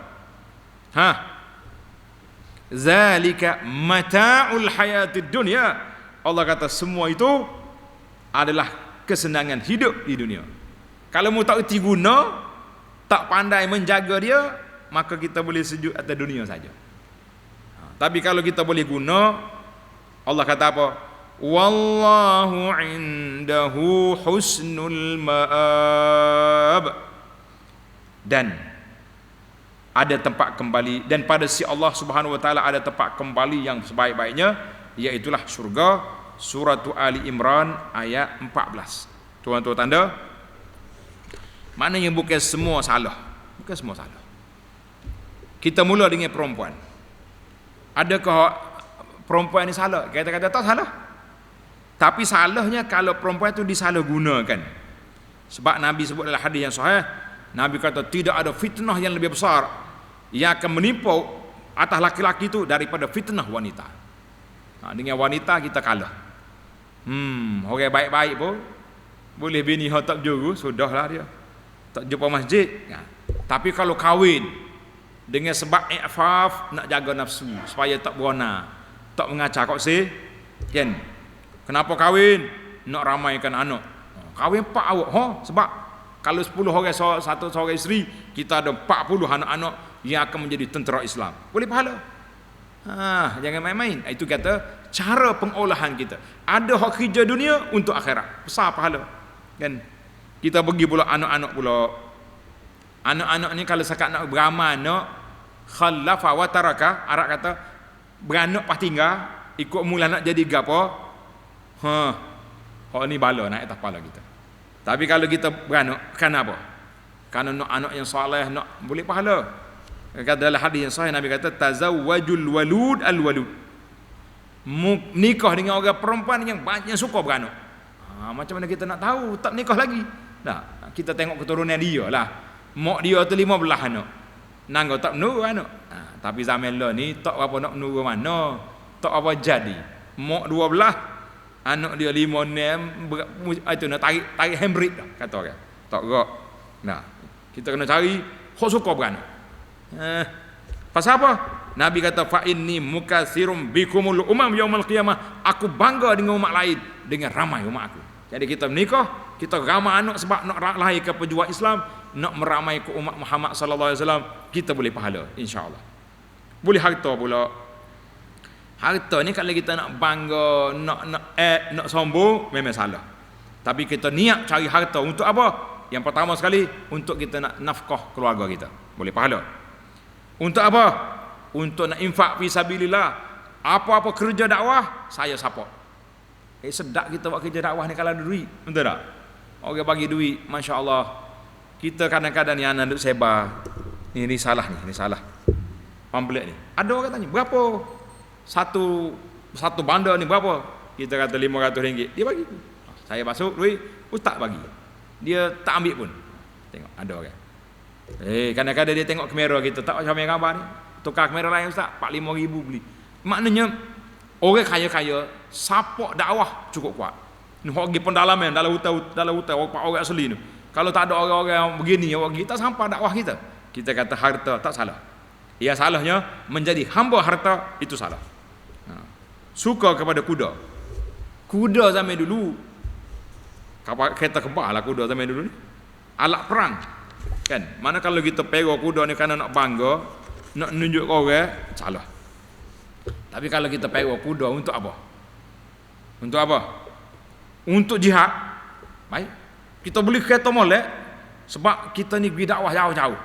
Zalika mata'ul hayatid dunya. Allah kata semua itu adalah kesenangan hidup di dunia. Kalau mu tak erti guna, tak pandai menjaga dia, maka kita boleh sejuk atas dunia saja. Tapi kalau kita boleh guna, Allah kata apa? Wallahu indahu husnul ma'ab. Dan ada tempat kembali, dan pada si Allah Subhanahu wa taala ada tempat kembali yang sebaik-baiknya, iaitulah syurga. Surah Ali Imran ayat 14. Tuan-tuan tanda, maknanya bukan semua salah. Bukan semua salah. Kita mula dengan perempuan. Adakah perempuan ni salah? Kata-kata tak salah. Tapi salahnya kalau perempuan itu disalahgunakan. Sebab Nabi sebut dalam hadis yang sahih, Nabi kata tidak ada fitnah yang lebih besar yang akan menimpa atas laki-laki itu daripada fitnah wanita. Dengan wanita kita kalah. Orang baik-baik pun boleh bini hak tak juru, sudahlah dia. Tak jumpa masjid. Tapi kalau kahwin dengan sebab i'faf, nak jaga nafsu supaya tak berona, tak mengacau kok kan. Kenapa kahwin? Nak ramaikan anak. Kahwin 4 awak. Sebab kalau 10 orang satu seorang isteri, kita ada 40 anak-anak yang akan menjadi tentera Islam. Boleh pahala. Jangan main-main. Itu kata cara pengolahan kita. Ada hak kerja dunia untuk akhirat. Besar pahala. Kan? Kita pergi pula anak-anak pula. Anak-anak ni kalau sekat nak beramal nak khalafa wa taraka, Arab kata beranak pas tinggal, ikut mula nak jadi gapo. Hak ni bala naik atas kepala kita. Tapi kalau kita beranak, kan apa? Kerana nak anak yang soleh, nak boleh pahala. Kata dalam hadis yang sahih, Nabi kata tazawwajul walud al-walud. Nikah dengan orang perempuan yang banyak suka beranak. Macam mana kita nak tahu tak nikah lagi? Kita tengok keturunan dia lah. Mak dia tu 15 anak. Nanggo tak menurut anak. Tapi zaman lah ni tak apa nak menurut mana. Tak apa jadi. Mak 12, anak dia 5 itu nak tarik hembrid dah kata orang. Tak gerak. Kita kena cari hok suka beranak. Pasal apa? Nabi kata fa inni mukatsirum bikumul umam yaumil qiyamah. Aku bangga dengan umat lain dengan ramai umat aku. Jadi kita menikah, kita ramai anak sebab nak lahirkan pejuang Islam, nak meramai ke umat Muhammad sallallahu alaihi wasallam, kita boleh pahala insya-Allah. Boleh harta pula. Harta ni kalau kita nak bangga, nak sombong, memang salah. Tapi kita niat cari harta untuk apa? Yang pertama sekali untuk kita nak nafkah keluarga kita. Boleh pahala. Untuk apa? Untuk nak infak fi sabilillah. Apa-apa kerja dakwah, saya support. Sedap kita buat kerja dakwah ni kalau ada duit. Betul tak? Orang bagi duit, masya-Allah. Kita kadang-kadang ni anak duk sebar. Ni salah ni salah. Pamphlet ni. Ada orang tanya, berapa? Satu bandar ni berapa? Kita kata RM500. Dia bagi. Saya masuk duit, ustaz bagi. Dia tak ambil pun. Tengok, ada orang. Kadang-kadang dia tengok kamera kita, tak macam yang gambar ni. Tukar kamera lain ustaz, 45,000 beli. Maknanya orang kaya-kaya support dakwah cukup kuat. Ni hok pergi pendalaman dalam hutan orang asli ni. Kalau tak ada orang-orang yang begini, orang kita sampai dakwah kita. Kita kata harta tak salah. Ya salahnya menjadi hamba harta itu salah. Suka kepada kuda. Kuda zaman dulu. Kereta kebal lah kuda zaman dulu ni. Alat perang. Kan? Mana kalau kita pergi kuda ni kerana nak bangga, nak nunjuk orang, salah. Tapi kalau kita pergi kuda untuk apa? Untuk apa? Untuk jihad. Baik. Kita beli kereta molek sebab kita ni pergi dakwah jauh-jauh.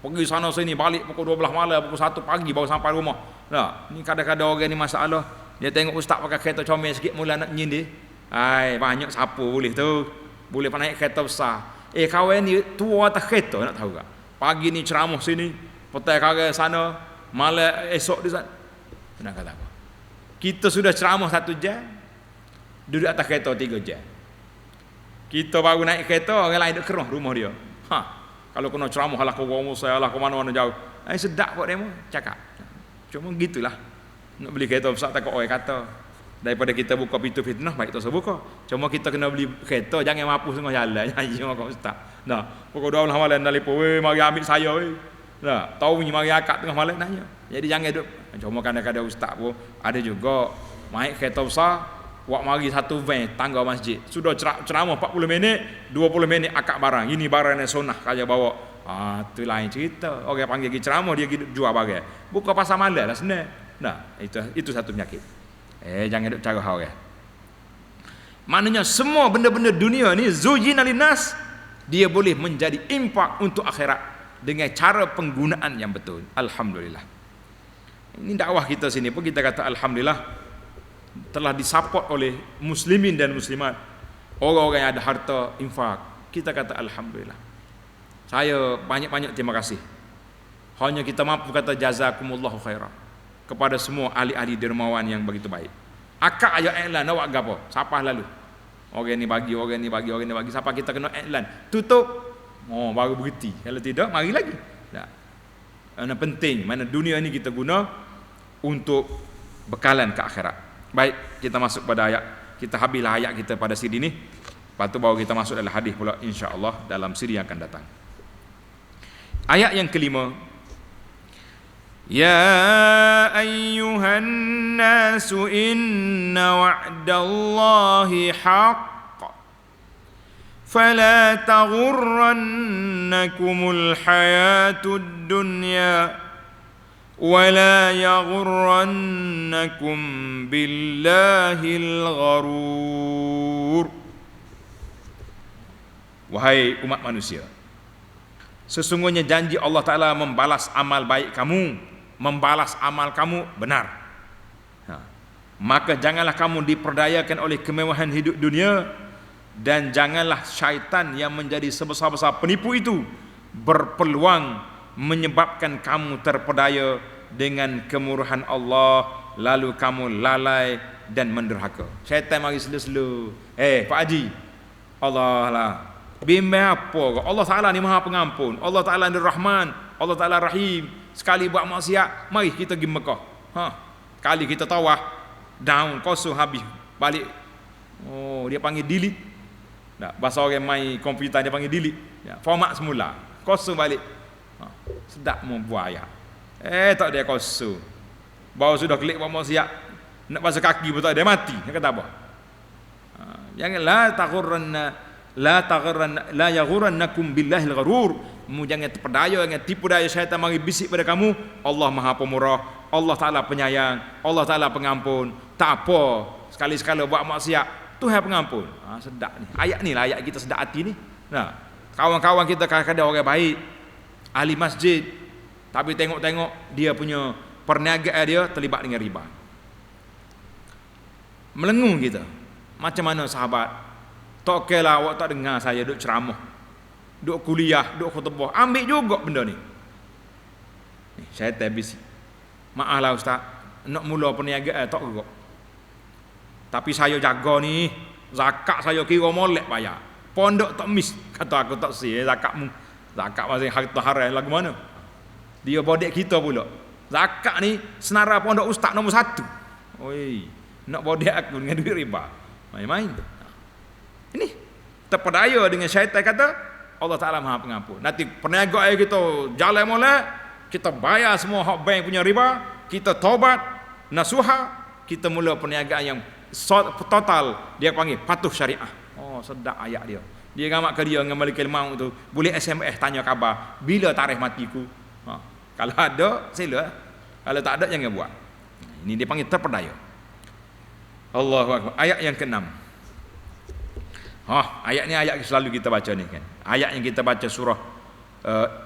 Pergi sana sini, balik pukul 12 malam, pukul 1 pagi baru sampai rumah. Nah, ni kadang-kadang orang ni masalah. Dia tengok ustaz pakai kereta comel sikit mula nak nyindir. Ai, banyak siapa boleh tu. Boleh naik kereta besar. Kawan ni tua atas kereta nak tahu tak? Pagi ni ceramah sini, petang kare sana, malam esok di sana. Nak kata apa? Kita sudah ceramah 1 jam, duduk atas kereta 3 jam. Kita baru naik kereta, orang lain duduk ke rumah dia. Kalau kena ceramah lah ke rumah saya lah ke mana-mana jauh. Sedap kok demo cakap. Cuma gitulah. Nak beli kereta besar takut orang kata. Daripada kita buka pintu fitnah, baik tak usah buka. Cuma kita kena beli kereta, jangan mampu tengah jalan. Nyanyi mak ustaz. Nah, pukul 12 malam telefon, "Weh, mari ambil saya weh." Nah, tahu ni mari akak tengah malam nanya. Jadi jangan duk. Cuma kadang-kadang ustaz pun ada juga naik kereta besar, buat mari satu van tangga masjid. Sudah ceramah 40 minit, 20 minit akak barang. Ini barang yang sunnah kaya bawa. Tu lain cerita. Orang panggil pergi ceramah, dia pergi jual barang. Buka pasar malam lah senang. Nah, itu satu penyakit. Jangan duk cara orang. Maknanya semua benda-benda dunia ni zujina linnas, dia boleh menjadi impak untuk akhirat dengan cara penggunaan yang betul. Alhamdulillah. Ini dakwah kita sini pun kita kata alhamdulillah telah disupport oleh muslimin dan muslimat. Orang-orang yang ada harta infak, kita kata alhamdulillah. Saya banyak-banyak terima kasih. Hanya kita mampu kata jazakumullahu khairan kepada semua ahli-ahli dermawan yang begitu baik. Akak ayat iklan nak buat gapo? Siapa lalu? Orang ni bagi, orang ni bagi, orang ni bagi. Siapa kita kena iklan? Tutup. Baru berhenti. Kalau tidak, mari lagi. Tak. Mana penting, mana dunia ni kita guna untuk bekalan ke akhirat. Baik, kita masuk pada ayat. Kita habislah ayat kita pada siri ni. Lepas tu baru kita masuk dalam hadis pula insya-Allah dalam siri yang akan datang. Ayat yang kelima. Ya ayyuhan nasu inna wa'dallahi haqq fala taghurrannakumul hayatud dunya wala yaghurrannakum billahil gharur. Wahai umat manusia, sesungguhnya janji Allah Ta'ala membalas amal baik kamu, membalas amal kamu benar. Maka janganlah kamu diperdayakan oleh kemewahan hidup dunia, dan janganlah syaitan yang menjadi sebesar-besar penipu itu berpeluang menyebabkan kamu terpedaya dengan kemurahan Allah, lalu kamu lalai dan menderhaka. Syaitan mari selu-selu. Pak Haji, Allah lah bimbang apa? Allah Ta'ala ni Maha Pengampun, Allah Ta'ala ni Rahman, Allah Ta'ala Rahim. Sekali buat maksiat, mari kita pergi Mekah. Kali kita tawaf, down, kosong habis, balik. Dia panggil delete. Bahasa orang main komputer dia panggil delete. Format semula, kosong balik. Sedap membuat ayat. Tak dia kosong. Baru sudah klik buat maksiat, nak basuh kaki pun tak ada, mati. Dia kata apa? Janganlah la yaghurrannakum billahil gharur. Jangan terpedaya, jangan tipu daya syaitan mari bisik pada kamu. Allah Maha Pemurah, Allah Ta'ala penyayang, Allah Ta'ala pengampun. Tak apa sekali-sekala buat maksiat, Tuhan pengampun. Sedap ni. Ayat ni lah ayat kita sedap hati ni. Kawan-kawan kita kadang-kadang orang baik, ahli masjid, tapi tengok-tengok dia punya perniagaan dia terlibat dengan riba. Melengung kita. Macam mana sahabat? Tak kira awak tak dengar saya duk ceramah, duk kuliah, duk khutbah, ambil juga benda ni. Saya habis. Maaflah ustaz, nak mula perniagaan tak gerak. Tapi saya jaga ni, zakat saya kira molek bayar. Pondok tak miss, kata aku tak sih zakatmu. Zakat masih harta haram lagu mana? Dia bodek kita pula. Zakat ni senara pondok ustaz nombor 1. Oi, nak bodek aku dengan duit riba. Main-main. terpedaya dengan syaitan kata, Allah Ta'ala Maha Pengampun. Nanti perniagaan kita jalan molek, kita bayar semua hak bank punya riba, kita taubat, nasuha, kita mula perniagaan yang total, dia panggil patuh syariah. Oh, sedap ayat dia. Dia ngamak ke dia dengan Malikul Maut tu, boleh SMS tanya khabar, bila tarikh matiku. Kalau ada, sila. Kalau tak ada, jangan buat. Ini dia panggil terpedaya. Allahu Akbar. Ayat yang ke-6. Ayat ni ayat selalu kita baca ni kan. Ayat yang kita baca surah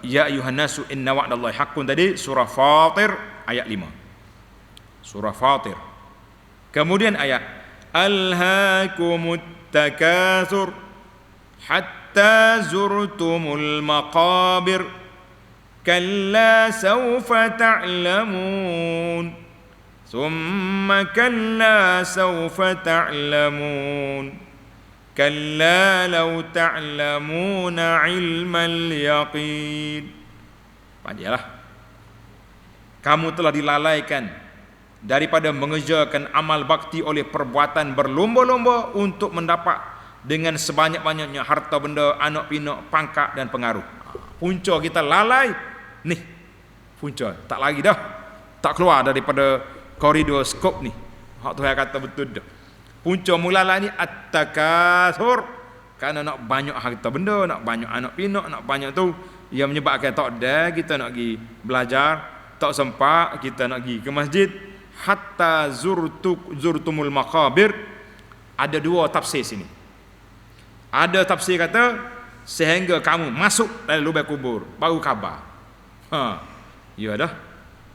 Ya ayuhan nasu inna wa'dallahi haqqun tadi, surah Fatir ayat 5. Surah Fatir. Kemudian ayat Alhaakumut takatsur hatta zurtumul maqabir kalla sawfa ta'lamun thumma kalla sawfa ta'lamun kalla law ta'lamuna ilmal yaqin. Panjanglah. Kamu telah dilalaikan daripada mengerjakan amal bakti oleh perbuatan berlomba-lomba untuk mendapat dengan sebanyak-banyaknya harta benda, anak pinak, pangkat dan pengaruh. Punca kita lalai nih, punca tak lagi dah, tak keluar daripada koridor skop ni. Hak Tuhan kata betul dah. Punca mula ni at-takatsur, kerana nak banyak harta benda, nak banyak anak pinak, nak banyak tu, yang menyebabkan tak ada kita nak pergi belajar, tak sempat kita nak pergi ke masjid. Hatta zurtumul maqabir. Ada dua tafsir sini. Ada tafsir kata sehingga kamu masuk dalam lubang kubur baru khabar. Ya dah.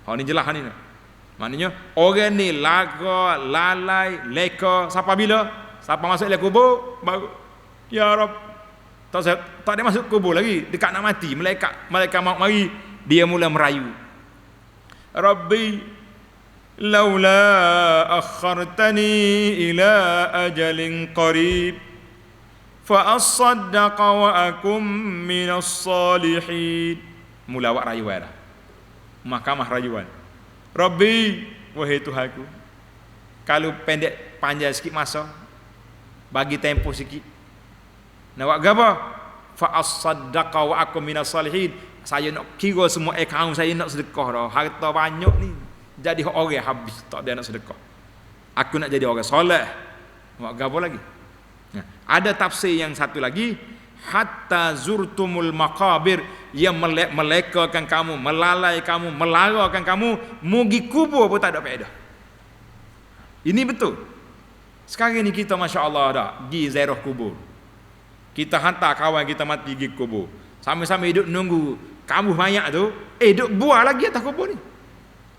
Hak ni jelas ni. Maknanya orang ni laga, lalai, leka sampai bila? Sampai masuk dalam kubur baru ya Rab. Tak ada masuk kubur lagi, dekat nak mati, malaikat maut mari, dia mula merayu. Rabbi laula akhartani ila ajalin qarib fa asaddaqa wa akum minas salihin. Mula awak rayuan dah. Mahkamah rayuan. Rabbi, wahai Tuhanku, kalau pendek panjang sikit masa, bagi tempoh sikit, nak buat apa? Fa asaddaqa wa akum minas salihin. Saya nak kira semua akaun saya nak sedekah dah. Harta banyak ni jadi orang habis, tak ada nak sedekah. Aku nak jadi orang soleh. Nak buat apa lagi? Ada tafsir yang satu lagi, hatta zurtumul maqabir, yang melekakan kamu, melalai kamu, melarakan kamu, mugi kubur pun tak ada faedah. Ini betul. Sekarang ni kita masya-Allah dah pergi ziarah kubur. Kita hantar kawan kita mati pergi kubur. Sambil-sambil duduk nunggu kamu mayat tu, duduk buah lagi atas kubur ni.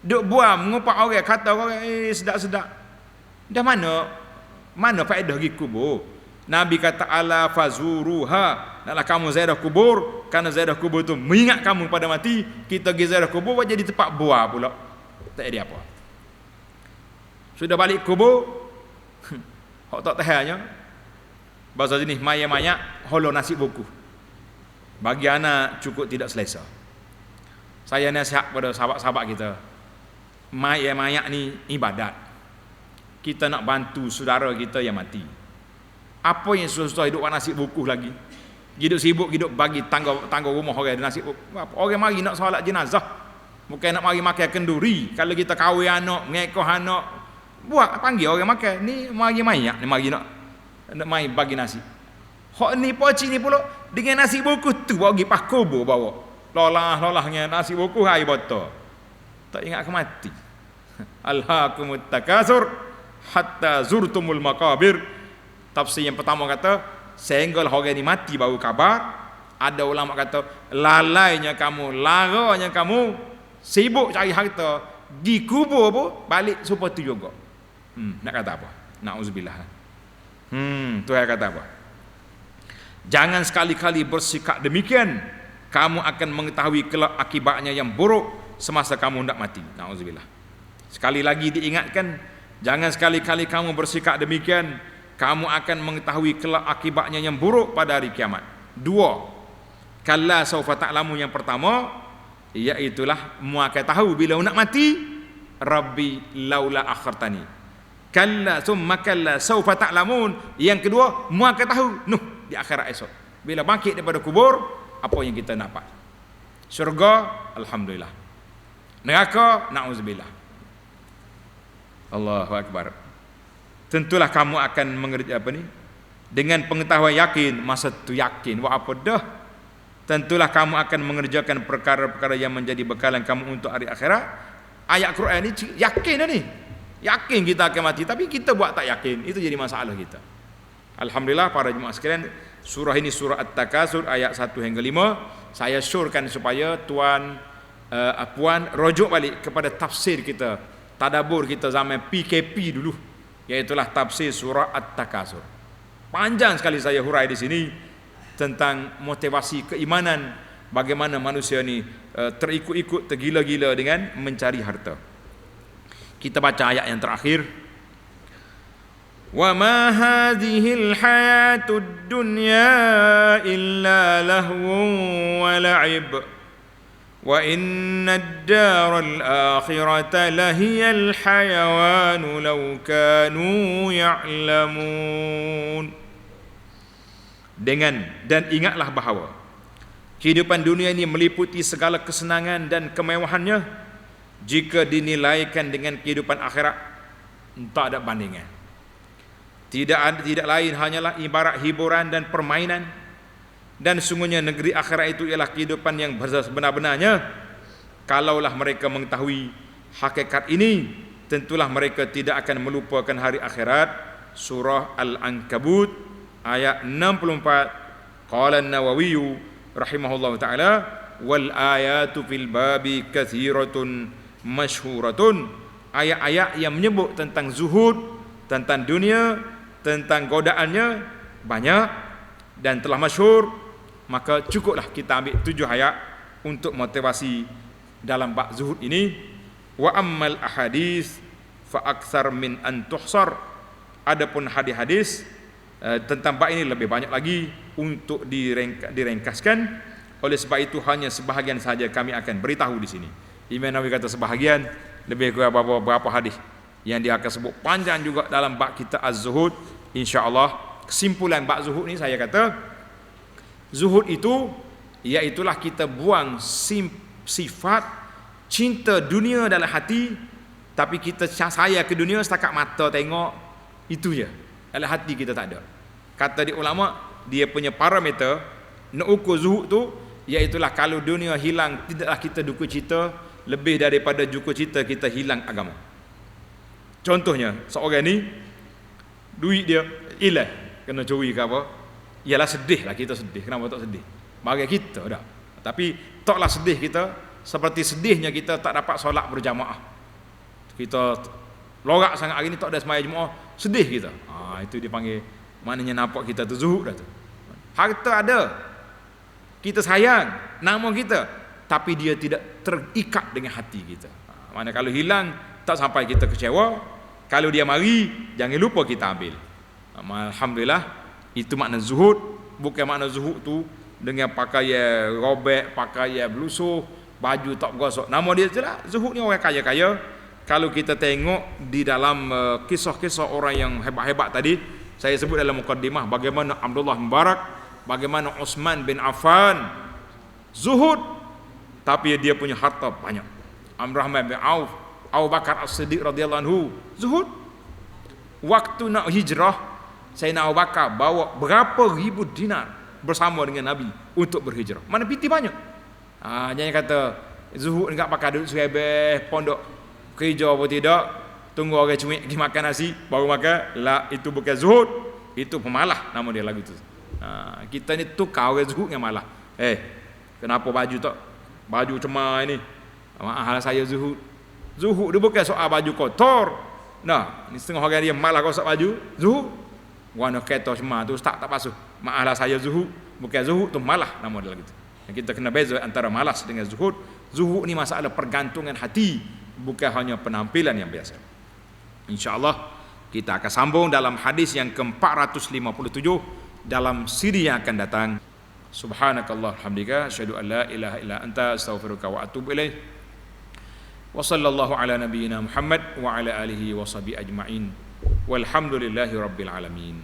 Duduk buah mengupak orang, kata orang sedap-sedap. Dah mana faedah pergi kubur? Nabi kata ala fazuruha, naklah kamu ziarah kubur, kerana ziarah kubur tu mengingat kamu pada mati. Kita pergi ziarah kubur jadi tempat buah pula, tak ada apa. Sudah balik kubur, hak tak tahannya bahasa jenis mayat-mayat holo nasi buku. Bagi anak cukup tidak selesa. Saya nasihat pada sahabat-sahabat kita, mayat-mayat ni ibadat. Kita nak bantu saudara kita yang mati. Apa yang susah-susah hidup nasi buku lagi? Hidup sibuk, hidup bagi tangga rumah orang nasi buku. Orang mari nak solat jenazah, bukan nak mari makan kenduri. Kalau kita kahwin anak, mengekoh anak, buat panggil orang makan. Ni mari mayat, ni mari nak mari bagi nasi. Hak ni poci ni pula dengan nasi buku tu bagi pas kubur bawa. Lolah-lolahnya nasi buku hai botol. Tak ingat ke mati. Alhaakumut takatsur hatta zurtumul maqabir. Tafsir yang pertama kata sehingga orang ni mati baru kabar. Ada ulama kata lalainya kamu, laranya kamu, sibuk cari harta, di kubur pun balik seperti tu juga. Nak kata apa? Nauzubillah. Tuhan kata apa? Jangan sekali-kali bersikap demikian, kamu akan mengetahui kelak akibatnya yang buruk semasa kamu hendak mati. Nauzubillah. Sekali lagi diingatkan, jangan sekali-kali kamu bersikap demikian, kamu akan mengetahui kelak akibatnya yang buruk pada hari kiamat. Dua, kalla saufa ta'lamu, yang pertama iaitulah mu akan tahu bila nak mati. Rabbi laula akhartani, kalla summa kalla saufa ta'lamun. Yang kedua mu akan tahu, di akhirat esok. Bila bangkit daripada kubur, apa yang kita dapat? Syurga, alhamdulillah. Neraka, na'udzubillah. Allahu akbar. Tentulah kamu akan mengerti apa ni? Dengan pengetahuan yakin, masa tu yakin, buat apa dah? Tentulah kamu akan mengerjakan perkara-perkara yang menjadi bekalan kamu untuk hari akhirat. Ayat Quran ni yakin dah ni. Yakin kita akan mati, tapi kita buat tak yakin. Itu jadi masalah kita. Alhamdulillah para jemaah sekalian, surah ini surah At-Takasur ayat 1 hingga 5. Saya syorkan supaya tuan puan rujuk balik kepada tafsir kita, tadabbur kita zaman PKP dulu, iaitulah tafsir surah At-Takasur. Panjang sekali saya hurai di sini tentang motivasi keimanan, bagaimana manusia ni terikut-ikut, tergila-gila dengan mencari harta. Kita baca ayat yang terakhir. Wa ma hadhil hayatud dunya illa lahwun wa la'ib wa innad daral akhirata lahiyal hayawan law kanu ya'lamun. Dan ingatlah bahawa kehidupan dunia ini meliputi segala kesenangan dan kemewahannya. Jika dinilaikan dengan kehidupan akhirat, tak ada bandingnya. Tidak lain hanyalah ibarat hiburan dan permainan. Dan sungguhnya negeri akhirat itu ialah kehidupan yang sebenar-benarnya. Kalaulah mereka mengetahui hakikat ini, tentulah mereka tidak akan melupakan hari akhirat. Surah Al-Ankabut ayat 64. Qala An-Nawawi rahimahullahu ta'ala, wal ayatu fil babi kathiratun masyhuratun. Ayat-ayat yang menyebut tentang zuhud, tentang dunia, tentang godaannya banyak dan telah masyhur. Maka cukuplah kita ambil 7 ayat untuk motivasi dalam bab zuhud ini. Wa ammal ahadits fa aktsar min an tuhsar. Adapun hadis-hadis tentang bab ini lebih banyak lagi untuk direngkaskan. Oleh sebab itu hanya sebahagian saja kami akan beritahu di sini. Imam Nawawi kata sebahagian, lebih kurang beberapa hadis yang dia akan sebut panjang juga dalam bab kita Az-Zuhud. InsyaAllah kesimpulan bab zuhud ni saya kata, zuhud itu iaitulah kita buang sifat cinta dunia dalam hati, tapi kita sayang ke dunia setakat mata tengok, itu je. Dalam hati kita tak ada. Kata di ulama, dia punya parameter nak ukur zuhud tu iaitulah kalau dunia hilang, tidaklah kita duka cita lebih daripada duka cita kita hilang agama. Contohnya, seorang ni duit dia hilang, kena curi ke apa, ialah sedih lah, kita sedih. Kenapa tak sedih? Bagi kita dah. Tapi taklah sedih kita seperti sedihnya kita tak dapat solat berjamaah. Kita lorak sangat hari ni tak ada sembahyang Jumaat, sedih kita. Itu dipanggil, maknanya nampak kita tu zuhud dah tu. Harta ada, kita sayang nama kita, tapi dia tidak terikat dengan hati kita. Mana kalau hilang, tak sampai kita kecewa. Kalau dia mari, jangan lupa kita ambil. Alhamdulillah, itu makna zuhud. Bukan makna zuhud tu dengan pakaian robek, pakaian belusuh, baju tak bergosok. Nama dia jelas, zuhud ni orang kaya-kaya. Kalau kita tengok di dalam kisah-kisah orang yang hebat-hebat tadi, saya sebut dalam mukaddimah bagaimana Abdullah Mubarak, bagaimana Uthman bin Affan zuhud, tapi dia punya harta banyak. Abdurrahman bin Auf, Abu Bakar As-Siddiq radhiyallahu anhu zuhud. Waktu nak hijrah, Sayyidina Abu Bakar bawa berapa ribu dinar bersama dengan Nabi untuk berhijrah. Mana piti banyak. Jangan kata zuhud enggak pakai duduk serebeh pondok kerja apa tidak, tunggu orang cuik pergi makan nasi baru makan. Lah, itu bukan zuhud, itu pemalah nama dia lagu tu. Kita ni tukar orang zuhud dengan malah. Kenapa baju tak baju cemar ini? Mahal saya zuhud. Zuhud dia bukan soal baju kotor. Nah, ni setengah orang dia malah kosak baju zuhud. Warna kereta cemar tu tak basuh. Mahal saya zuhud. Bukan zuhud tu malah nama dia lagu tu. Kita kena beza antara malas dengan zuhud. Zuhud ni masalah pergantungan hati, bukan hanya penampilan yang biasa. InsyaAllah kita akan sambung dalam hadis yang ke-457 dalam siri yang akan datang. Subhanakallah hamdika asyhadu an la ilaha illa anta astaghfiruka wa atubu ilaih. Wa sallallahu ala nabiyyina Muhammad wa ala alihi wa sahbihi ajma'in. Walhamdulillahi rabbil alamin.